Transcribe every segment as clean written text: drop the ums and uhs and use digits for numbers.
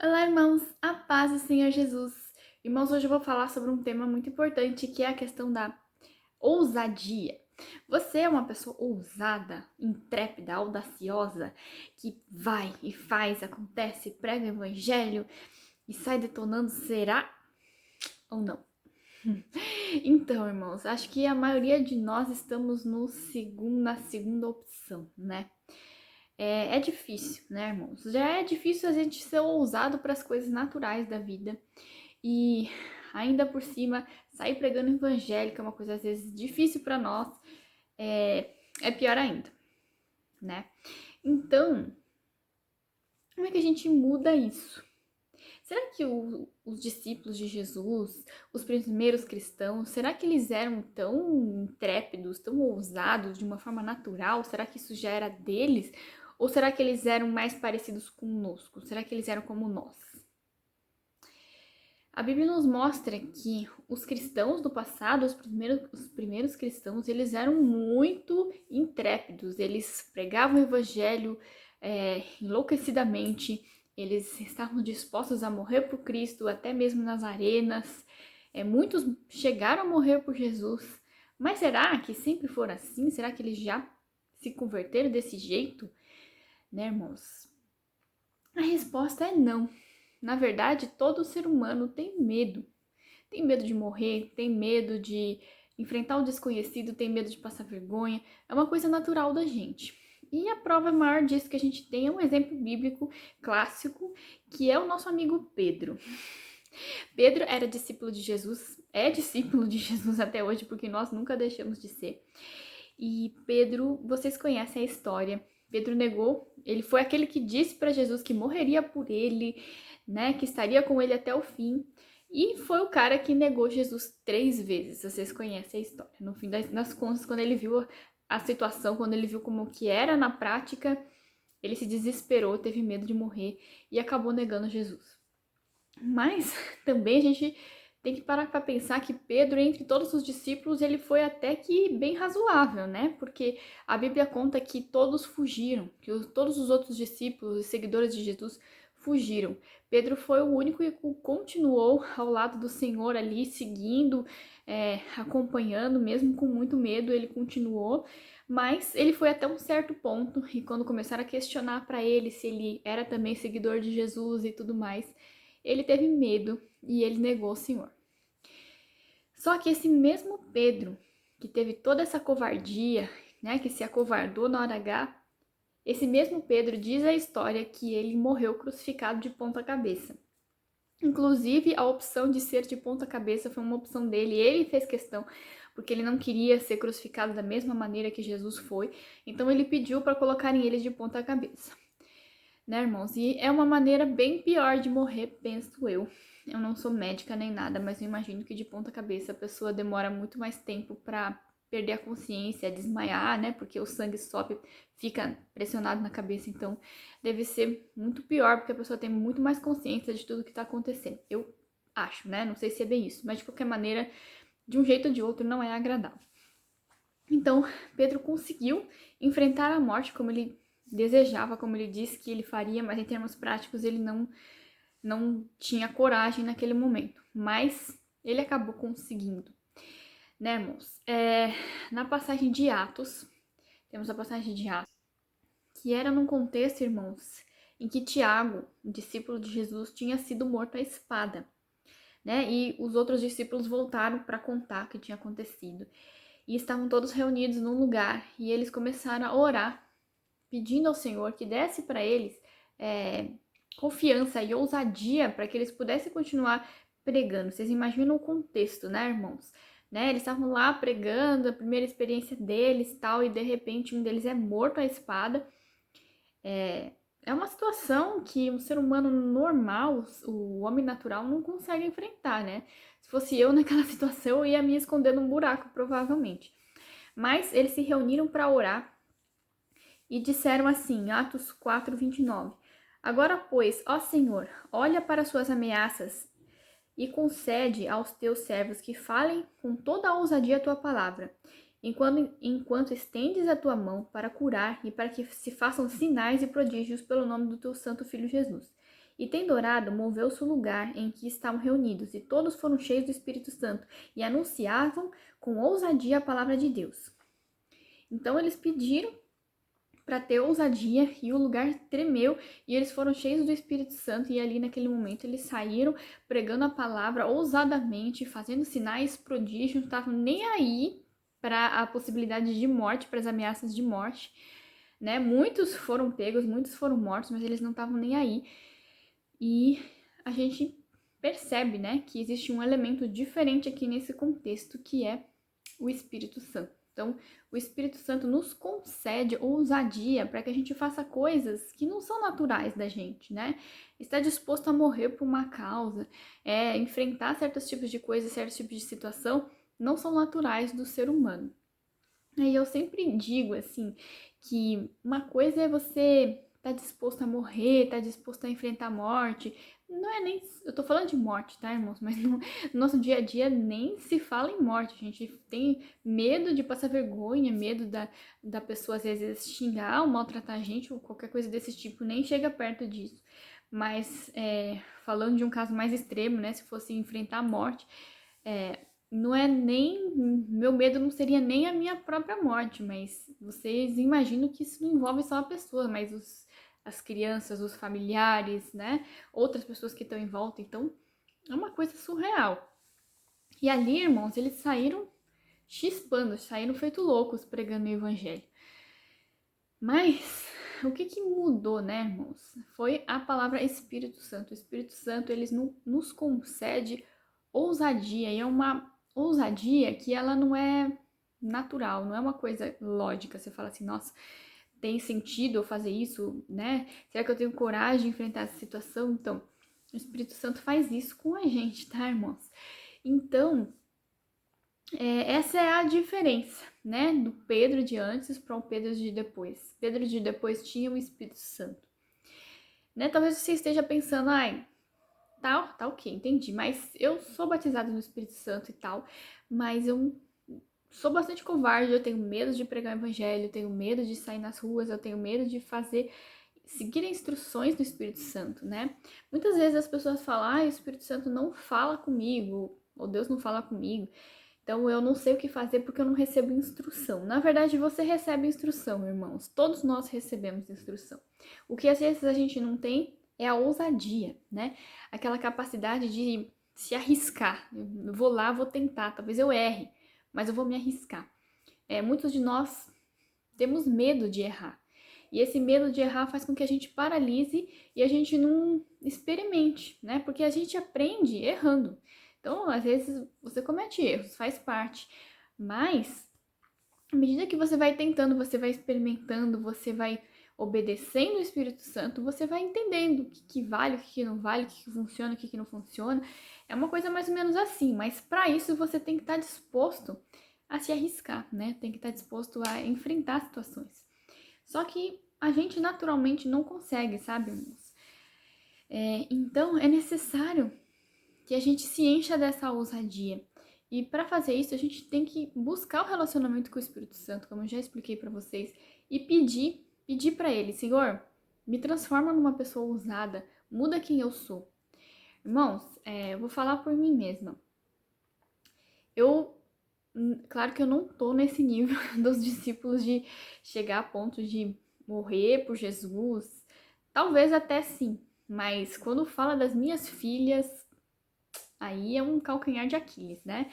Olá, irmãos, a paz do Senhor Jesus. Irmãos, hoje eu vou falar sobre um tema muito importante, que é a questão da ousadia. Você é uma pessoa ousada, intrépida, audaciosa, que vai e faz, acontece, prega o evangelho e sai detonando, será ou não? Então, irmãos, acho que a maioria de nós estamos na segunda opção, né? É difícil, né, irmãos? Já é difícil a gente ser ousado para as coisas naturais da vida. E ainda por cima, sair pregando evangelho, que é uma coisa às vezes difícil para nós, é pior ainda, né? Então, como é que a gente muda isso? Será que os discípulos de Jesus, os primeiros cristãos, será que eles eram tão intrépidos, tão ousados de uma forma natural? Será que isso já era deles? Ou será que eles eram mais parecidos conosco? Será que eles eram como nós? A Bíblia nos mostra que os cristãos do passado, os primeiros cristãos, eles eram muito intrépidos, eles pregavam o evangelho enlouquecidamente, eles estavam dispostos a morrer por Cristo, até mesmo nas arenas. Muitos chegaram a morrer por Jesus, mas será que sempre for assim? Será que eles já se converteram desse jeito? Né, irmãos? A resposta é não. Na verdade, todo ser humano tem medo. Tem medo de morrer, tem medo de enfrentar o desconhecido, tem medo de passar vergonha. É uma coisa natural da gente. E a prova maior disso que a gente tem é um exemplo bíblico clássico, que é o nosso amigo Pedro. Pedro era discípulo de Jesus, é discípulo de Jesus até hoje, porque nós nunca deixamos de ser. E Pedro, vocês conhecem a história. Pedro negou, ele foi aquele que disse para Jesus que morreria por ele, né, que estaria com ele até o fim. E foi o cara que negou Jesus 3 vezes. Vocês conhecem a história. No fim das contas, quando ele viu a situação, quando ele viu como que era na prática, ele se desesperou, teve medo de morrer e acabou negando Jesus. Mas também a gente tem que parar para pensar que Pedro, entre todos os discípulos, ele foi até que bem razoável, né? Porque a Bíblia conta que todos fugiram, que todos os outros discípulos e seguidores de Jesus fugiram. Pedro foi o único que continuou ao lado do Senhor ali, seguindo, acompanhando, mesmo com muito medo, ele continuou. Mas ele foi até um certo ponto, e quando começaram a questionar para ele se ele era também seguidor de Jesus e tudo mais, ele teve medo e ele negou o Senhor. Só que esse mesmo Pedro, que teve toda essa covardia, né, que se acovardou na hora H, esse mesmo Pedro diz a história que ele morreu crucificado de ponta cabeça. Inclusive, a opção de ser de ponta cabeça foi uma opção dele, ele fez questão, porque ele não queria ser crucificado da mesma maneira que Jesus foi, então ele pediu para colocarem ele de ponta cabeça. Né, irmãos? E é uma maneira bem pior de morrer, penso eu. Eu não sou médica nem nada, mas eu imagino que de ponta cabeça a pessoa demora muito mais tempo para perder a consciência, desmaiar, né? Porque o sangue sobe, fica pressionado na cabeça, então deve ser muito pior, porque a pessoa tem muito mais consciência de tudo que tá acontecendo. Eu acho, né? Não sei se é bem isso, mas de qualquer maneira, de um jeito ou de outro, não é agradável. Então, Pedro conseguiu enfrentar a morte como ele desejava, como ele disse que ele faria, mas em termos práticos ele não tinha coragem naquele momento. Mas ele acabou conseguindo, né, irmãos? Na passagem de Atos, temos a passagem de Atos, que era num contexto, irmãos, em que Tiago, discípulo de Jesus, tinha sido morto à espada, né? E os outros discípulos voltaram para contar o que tinha acontecido. E estavam todos reunidos num lugar e eles começaram a orar, pedindo ao Senhor que desse para eles é, confiança e ousadia para que eles pudessem continuar pregando. Vocês imaginam o contexto, né, irmãos? Né? Eles estavam lá pregando, a primeira experiência deles tal, e de repente um deles é morto à espada. É uma situação que um ser humano normal, o homem natural, não consegue enfrentar, né? Se fosse eu naquela situação, eu ia me esconder num buraco, provavelmente. Mas eles se reuniram para orar e disseram assim, Atos 4, 29. Agora, pois, ó Senhor, olha para suas ameaças e concede aos teus servos que falem com toda a ousadia a tua palavra, enquanto estendes a tua mão para curar e para que se façam sinais e prodígios pelo nome do teu santo Filho Jesus. E tendo orado, moveu-se o lugar em que estavam reunidos, e todos foram cheios do Espírito Santo, e anunciavam com ousadia a palavra de Deus. Então eles pediram para ter ousadia, e o lugar tremeu, e eles foram cheios do Espírito Santo, e ali naquele momento eles saíram pregando a palavra ousadamente, fazendo sinais, prodígios, não estavam nem aí para a possibilidade de morte, para as ameaças de morte, né? Muitos foram pegos, muitos foram mortos, mas eles não estavam nem aí. E a gente percebe, né, que existe um elemento diferente aqui nesse contexto, que é o Espírito Santo. Então, o Espírito Santo nos concede ousadia para que a gente faça coisas que não são naturais da gente, né? Está disposto a morrer por uma causa, enfrentar certos tipos de coisas, certos tipos de situação, não são naturais do ser humano. E eu sempre digo, assim, que uma coisa é você tá disposto a morrer, tá disposto a enfrentar a morte. Não é nem... Eu tô falando de morte, tá, irmãos? Mas no nosso dia a dia nem se fala em morte. A gente tem medo de passar vergonha, medo da pessoa, às vezes, xingar ou maltratar a gente, ou qualquer coisa desse tipo. Nem chega perto disso. Mas, falando de um caso mais extremo, né? Se fosse enfrentar a morte... não é nem... Meu medo não seria nem a minha própria morte, mas vocês imaginam que isso não envolve só a pessoa, mas as crianças, os familiares, né? Outras pessoas que estão em volta. Então, é uma coisa surreal. E ali, irmãos, eles saíram chispando, saíram feito loucos pregando o evangelho. Mas o que mudou, né, irmãos? Foi a palavra Espírito Santo. O Espírito Santo, eles nos concede ousadia, e é uma ousadia que ela não é natural, não é uma coisa lógica. Você fala assim, nossa, tem sentido eu fazer isso, né? Será que eu tenho coragem de enfrentar essa situação? Então, o Espírito Santo faz isso com a gente, tá, irmãos? Então, essa é a diferença, né? Do Pedro de antes para o Pedro de depois. Pedro de depois tinha o Espírito Santo, né? Talvez você esteja pensando, ai, tá ok, entendi, mas eu sou batizado no Espírito Santo e tal, mas eu sou bastante covarde, eu tenho medo de pregar o evangelho, eu tenho medo de sair nas ruas, eu tenho medo de seguir instruções do Espírito Santo, né? Muitas vezes as pessoas falam, o Espírito Santo não fala comigo, ou Deus não fala comigo, então eu não sei o que fazer porque eu não recebo instrução. Na verdade, você recebe instrução, irmãos, todos nós recebemos instrução. O que às vezes a gente não tem é a ousadia, né? Aquela capacidade de se arriscar. Eu vou lá, vou tentar, talvez eu erre, mas eu vou me arriscar. Muitos de nós temos medo de errar. E esse medo de errar faz com que a gente paralise e a gente não experimente, né? Porque a gente aprende errando. Então, às vezes, você comete erros, faz parte. Mas, à medida que você vai tentando, você vai experimentando, você vai obedecendo o Espírito Santo, você vai entendendo o que vale, o que não vale, o que funciona, o que não funciona. É uma coisa mais ou menos assim, mas para isso você tem que estar disposto a se arriscar, né? Tem que estar disposto a enfrentar situações. Só que a gente naturalmente não consegue, sabe, irmãos? Então é necessário que a gente se encha dessa ousadia. E para fazer isso, a gente tem que buscar o relacionamento com o Espírito Santo, como eu já expliquei para vocês, e pedir para ele, Senhor, me transforma numa pessoa ousada, muda quem eu sou. Irmãos, eu vou falar por mim mesma. Claro que eu não tô nesse nível dos discípulos de chegar a ponto de morrer por Jesus. Talvez até sim, mas quando fala das minhas filhas, aí é um calcanhar de Aquiles, né?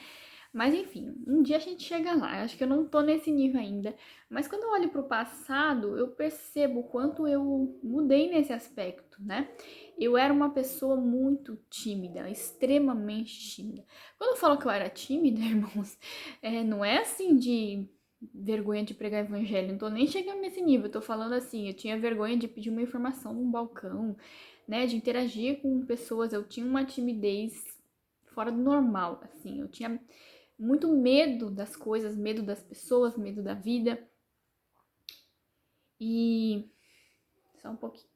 Mas enfim, um dia a gente chega lá. Acho que eu não tô nesse nível ainda. Mas quando eu olho pro passado, eu percebo o quanto eu mudei nesse aspecto, né? Eu era uma pessoa muito tímida, extremamente tímida. Quando eu falo que eu era tímida, irmãos, não é assim de vergonha de pregar evangelho. Não tô nem chegando nesse nível. Eu tô falando assim, eu tinha vergonha de pedir uma informação num balcão, né? De interagir com pessoas. Eu tinha uma timidez fora do normal, assim. Eu tinha muito medo das coisas, medo das pessoas, medo da vida. E... só um pouquinho.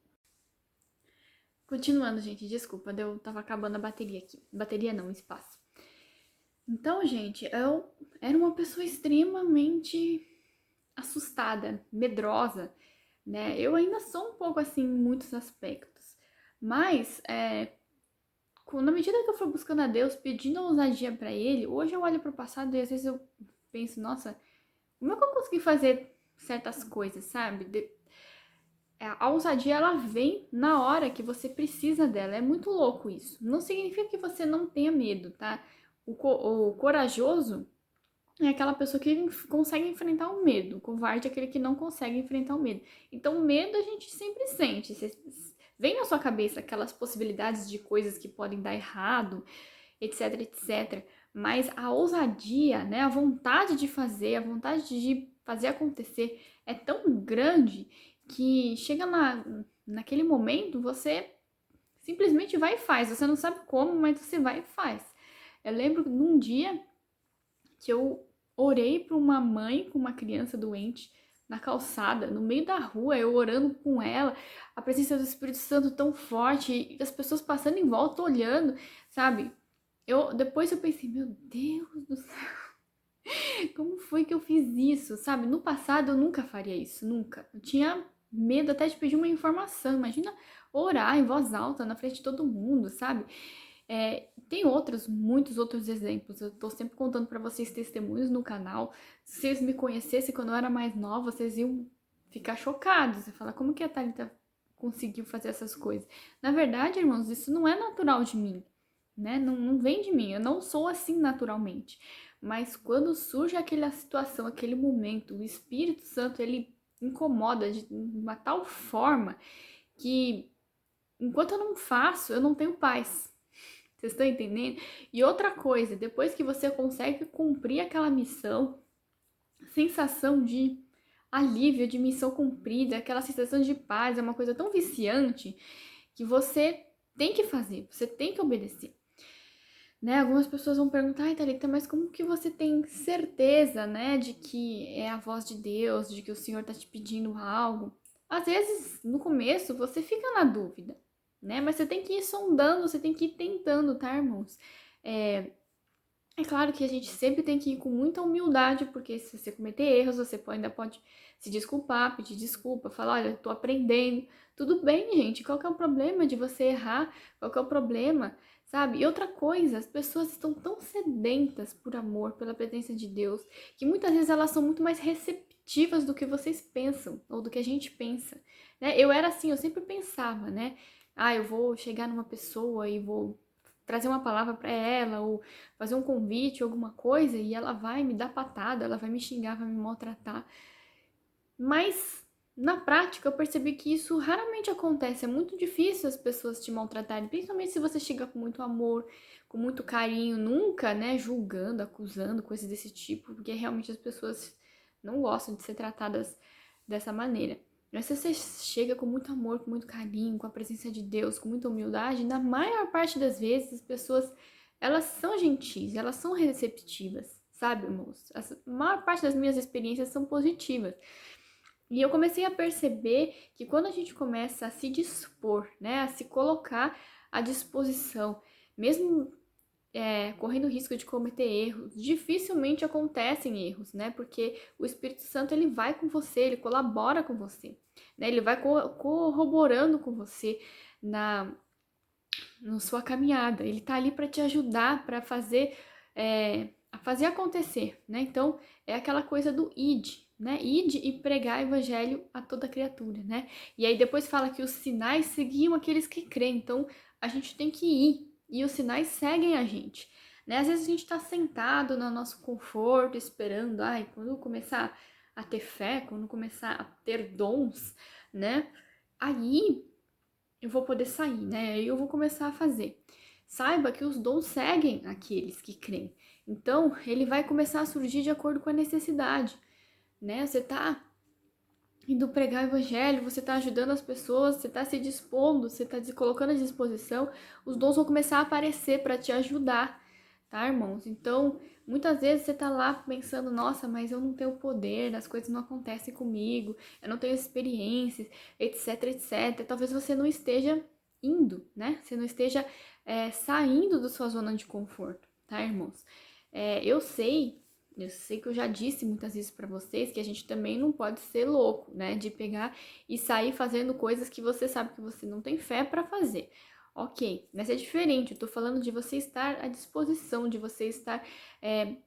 Continuando, gente, desculpa, eu tava acabando a bateria aqui. Bateria não, espaço. Então, gente, eu era uma pessoa extremamente assustada, medrosa, né? Eu ainda sou um pouco assim em muitos aspectos. Mas, na medida que eu for buscando a Deus, pedindo ousadia pra Ele, hoje eu olho pro passado e às vezes eu penso, nossa, como é que eu consegui fazer certas coisas, sabe? A ousadia, ela vem na hora que você precisa dela. É muito louco isso. Não significa que você não tenha medo, tá? O corajoso é aquela pessoa que consegue enfrentar o medo. O covarde é aquele que não consegue enfrentar o medo. Então, o medo a gente sempre sente. Vem na sua cabeça aquelas possibilidades de coisas que podem dar errado, etc, etc. Mas a ousadia, né, a vontade de fazer, a vontade de fazer acontecer é tão grande que chega naquele momento, você simplesmente vai e faz. Você não sabe como, mas você vai e faz. Eu lembro num dia que eu orei para uma mãe com uma criança doente na calçada, no meio da rua, eu orando com ela, a presença do Espírito Santo tão forte, e as pessoas passando em volta, olhando, sabe? Depois eu pensei, meu Deus do céu, como foi que eu fiz isso, sabe? No passado eu nunca faria isso, nunca. Eu tinha medo até de pedir uma informação, imagina orar em voz alta na frente de todo mundo, sabe? Tem muitos outros exemplos. Eu tô sempre contando pra vocês testemunhos no canal. Se vocês me conhecessem quando eu era mais nova, vocês iam ficar chocados. Você fala, como que a Thalita conseguiu fazer essas coisas? Na verdade, irmãos, isso não é natural de mim, né? Não vem de mim. Eu não sou assim naturalmente. Mas quando surge aquela situação, aquele momento, o Espírito Santo, ele incomoda de uma tal forma que enquanto eu não faço, eu não tenho paz. Vocês estão entendendo? E outra coisa, depois que você consegue cumprir aquela missão, sensação de alívio, de missão cumprida, aquela sensação de paz, é uma coisa tão viciante que você tem que fazer, você tem que obedecer. Né? Algumas pessoas vão perguntar, ai, Thalita, mas como que você tem certeza, né, de que é a voz de Deus, de que o Senhor tá te pedindo algo? Às vezes, no começo, você fica na dúvida, né? Mas você tem que ir sondando, você tem que ir tentando, tá, irmãos? É claro que a gente sempre tem que ir com muita humildade, porque se você cometer erros, você ainda pode se desculpar, pedir desculpa, falar, olha, eu tô aprendendo. Tudo bem, gente, qual que é o problema de você errar? Qual que é o problema, sabe? E outra coisa, as pessoas estão tão sedentas por amor, pela presença de Deus, que muitas vezes elas são muito mais receptivas do que vocês pensam, ou do que a gente pensa, né? Eu era assim, eu sempre pensava, né? Ah, eu vou chegar numa pessoa e vou trazer uma palavra para ela, ou fazer um convite, alguma coisa, e ela vai me dar patada, ela vai me xingar, vai me maltratar. Mas na prática eu percebi que isso raramente acontece. É muito difícil as pessoas te maltratarem, principalmente se você chega com muito amor, com muito carinho, nunca, né, julgando, acusando, coisas desse tipo, porque realmente as pessoas não gostam de ser tratadas dessa maneira. Mas se você chega com muito amor, com muito carinho, com a presença de Deus, com muita humildade, na maior parte das vezes as pessoas, elas são gentis, elas são receptivas, sabe, irmãos? A maior parte das minhas experiências são positivas. E eu comecei a perceber que quando a gente começa a se dispor, né, a se colocar à disposição, mesmo correndo o risco de cometer erros, dificilmente acontecem erros, né? Porque o Espírito Santo ele vai com você, ele colabora com você, né? Ele vai corroborando com você na sua caminhada. Ele tá ali para te ajudar, para fazer a fazer acontecer, né? Então é aquela coisa do id, né? Ide e pregar evangelho a toda criatura, né? E aí depois fala que os sinais seguiam aqueles que creem. Então a gente tem que ir e os sinais seguem a gente, né? Às vezes a gente tá sentado no nosso conforto, esperando, ai, quando eu começar a ter fé, quando eu começar a ter dons, né? Aí eu vou poder sair, né? Aí eu vou começar a fazer. Saiba que os dons seguem aqueles que creem. Então, ele vai começar a surgir de acordo com a necessidade, né? Você tá indo pregar o evangelho, você tá ajudando as pessoas, você tá se dispondo, você tá se colocando à disposição, os dons vão começar a aparecer para te ajudar, tá, irmãos? Então, muitas vezes você tá lá pensando, nossa, mas eu não tenho poder, as coisas não acontecem comigo, eu não tenho experiências, etc, etc. Talvez você não esteja indo, né? Você não esteja saindo da sua zona de conforto, tá, irmãos? Eu sei Eu sei que eu já disse muitas vezes pra vocês que a gente também não pode ser louco, né? De pegar e sair fazendo coisas que você sabe que você não tem fé pra fazer. Ok, mas é diferente. Eu tô falando de você estar à disposição, de você estar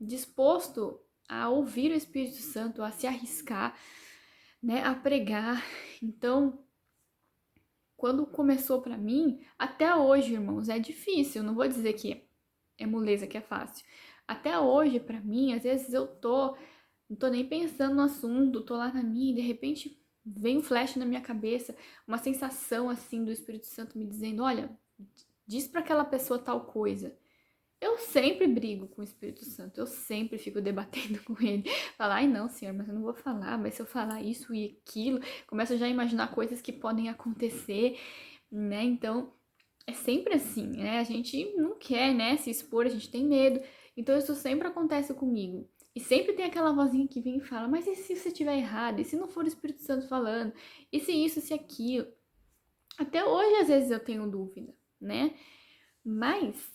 disposto a ouvir o Espírito Santo, a se arriscar, né? A pregar. Então, quando começou pra mim, até hoje, irmãos, é difícil. Eu não vou dizer que é moleza, que é fácil. Até hoje, pra mim, às vezes não tô nem pensando no assunto, tô lá na minha e de repente vem um flash na minha cabeça, uma sensação assim do Espírito Santo me dizendo, olha, diz pra aquela pessoa tal coisa. Eu sempre brigo com o Espírito Santo, eu sempre fico debatendo com ele. Falar, ai não, senhor, mas eu não vou falar, mas se eu falar isso e aquilo, começo já a imaginar coisas que podem acontecer, né? Então, é sempre assim, né? A gente não quer, né, se expor, a gente tem medo. Então isso sempre acontece comigo. E sempre tem aquela vozinha que vem e fala, mas e se você estiver errado? E se não for o Espírito Santo falando? E se isso, se aquilo? Até hoje, às vezes, eu tenho dúvida, né? Mas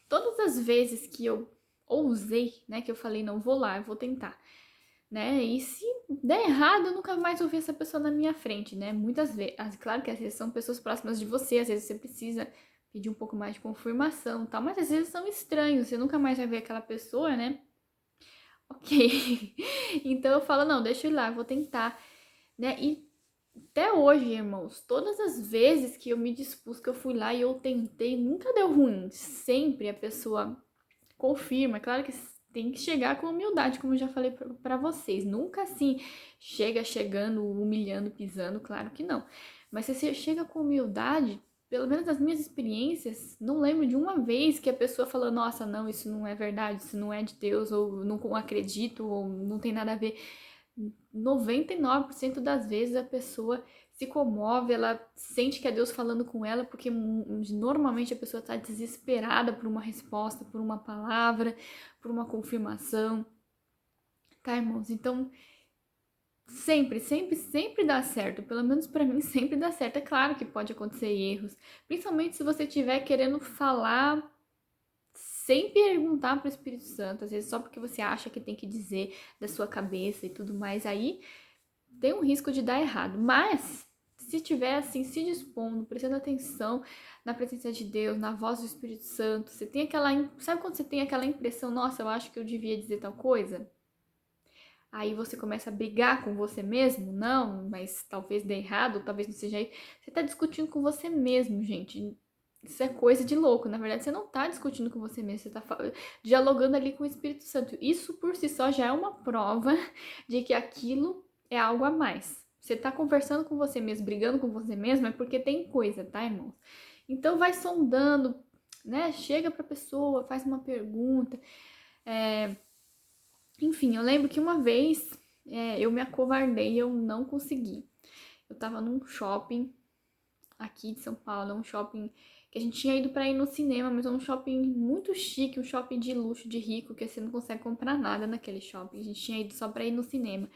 todas as vezes que eu ousei, né, que eu falei, não, vou lá, eu vou tentar, né? E se der errado, eu nunca mais vou ver essa pessoa na minha frente, né? Muitas vezes, claro que às vezes são pessoas próximas de você, às vezes você precisa pedir um pouco mais de confirmação, e tal, mas às vezes são estranhos, você nunca mais vai ver aquela pessoa, né? Ok. Então eu falo, não, deixa eu ir lá, eu vou tentar, né? E até hoje, irmãos, todas as vezes que eu me dispus, que eu fui lá e eu tentei, nunca deu ruim. Sempre a pessoa confirma. Claro que tem que chegar com humildade, como eu já falei pra vocês. Nunca assim chegando, humilhando, pisando, claro que não. Mas se você chega com humildade, pelo menos nas minhas experiências, não lembro de uma vez que a pessoa falou, nossa, não, isso não é verdade, isso não é de Deus, ou não acredito, ou não tem nada a ver. 99% das vezes a pessoa se comove, ela sente que é Deus falando com ela, porque normalmente a pessoa está desesperada por uma resposta, por uma palavra, por uma confirmação, tá, irmãos? Então, sempre dá certo. Pelo menos pra mim, sempre dá certo. É claro que pode acontecer erros, principalmente se você estiver querendo falar sem perguntar pro Espírito Santo, às vezes só porque você acha que tem que dizer da sua cabeça e tudo mais, aí tem um risco de dar errado. Mas se tiver assim, se dispondo, prestando atenção na presença de Deus, na voz do Espírito Santo, você tem aquela, sabe quando você tem aquela impressão, nossa, eu acho que eu devia dizer tal coisa? Aí você começa a brigar com você mesmo, não, mas talvez dê errado, talvez não seja aí. Você tá discutindo com você mesmo, gente. Isso é coisa de louco. Na verdade, você não tá discutindo com você mesmo, você tá dialogando ali com o Espírito Santo. Isso por si só já é uma prova de que aquilo é algo a mais. Você tá conversando com você mesmo, brigando com você mesmo, é porque tem coisa, tá, irmãos? Então vai sondando, né? Chega pra pessoa, faz uma pergunta. Enfim, eu lembro que uma vez eu me acovardei e eu não consegui. Eu tava num shopping aqui de São Paulo, um shopping que a gente tinha ido pra ir no cinema, mas é um shopping muito chique, um shopping de luxo, de rico, que você não consegue comprar nada naquele shopping. A gente tinha ido só pra ir no cinema.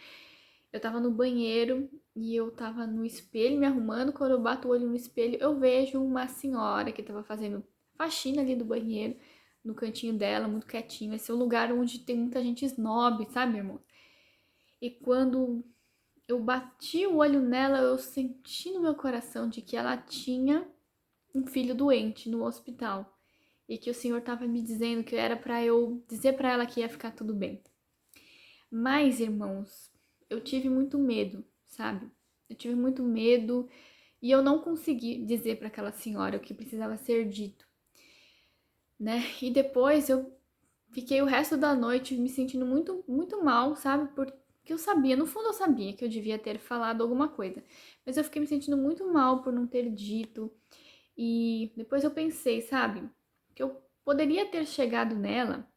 Eu tava no banheiro e eu tava no espelho me arrumando. Quando eu bato o olho no espelho, eu vejo uma senhora que tava fazendo faxina ali do banheiro, no cantinho dela, muito quietinho. Esse é um lugar onde tem muita gente snob, sabe, irmão? E quando eu bati o olho nela, eu senti no meu coração de que ela tinha um filho doente no hospital e que o Senhor estava me dizendo que era para eu dizer para ela que ia ficar tudo bem. Mas, irmãos, eu tive muito medo, sabe? Eu tive muito medo e eu não consegui dizer para aquela senhora o que precisava ser dito, né? E depois eu fiquei o resto da noite me sentindo muito mal, sabe? Porque eu sabia, no fundo eu sabia que eu devia ter falado alguma coisa, mas eu fiquei me sentindo muito mal por não ter dito. E depois eu pensei, sabe? Que eu poderia ter chegado nela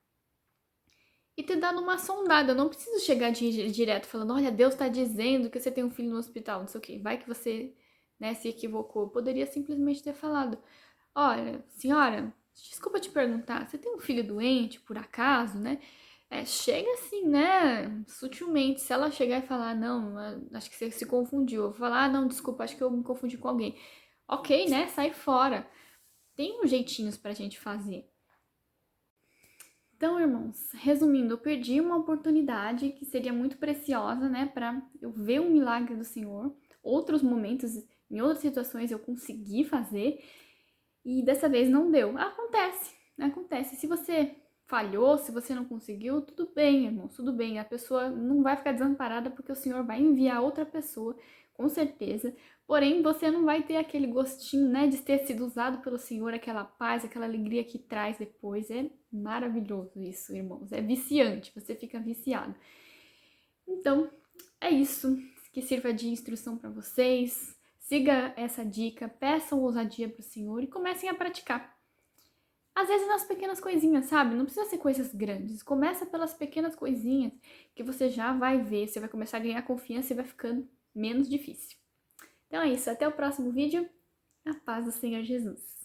e ter dado uma sondada. Eu não preciso chegar direto falando, olha, Deus tá dizendo que você tem um filho no hospital, não sei o quê. Vai que você, né, se equivocou. Eu poderia simplesmente ter falado, olha, senhora, desculpa te perguntar, você tem um filho doente, por acaso, né? Chega assim, né? Sutilmente. Se ela chegar e falar, não, acho que você se confundiu. Eu vou falar, não, desculpa, acho que eu me confundi com alguém. Ok, né? Sai fora. Tem uns jeitinhos pra gente fazer. Então, irmãos, resumindo, eu perdi uma oportunidade que seria muito preciosa, né, para eu ver o milagre do Senhor. Outros momentos, em outras situações eu consegui fazer e dessa vez não deu. Acontece, acontece. Se você falhou, se você não conseguiu, tudo bem, irmãos, tudo bem. A pessoa não vai ficar desamparada porque o Senhor vai enviar outra pessoa, com certeza. Porém, você não vai ter aquele gostinho, né, de ter sido usado pelo Senhor, aquela paz, aquela alegria que traz depois. É maravilhoso isso, irmãos. É viciante, você fica viciado. Então, é isso. Que sirva de instrução para vocês. Siga essa dica, peçam ousadia para o Senhor e comecem a praticar. Às vezes nas pequenas coisinhas, sabe? Não precisa ser coisas grandes. Começa pelas pequenas coisinhas que você já vai ver, você vai começar a ganhar confiança e vai ficando menos difícil. Então é isso, até o próximo vídeo. A paz do Senhor Jesus.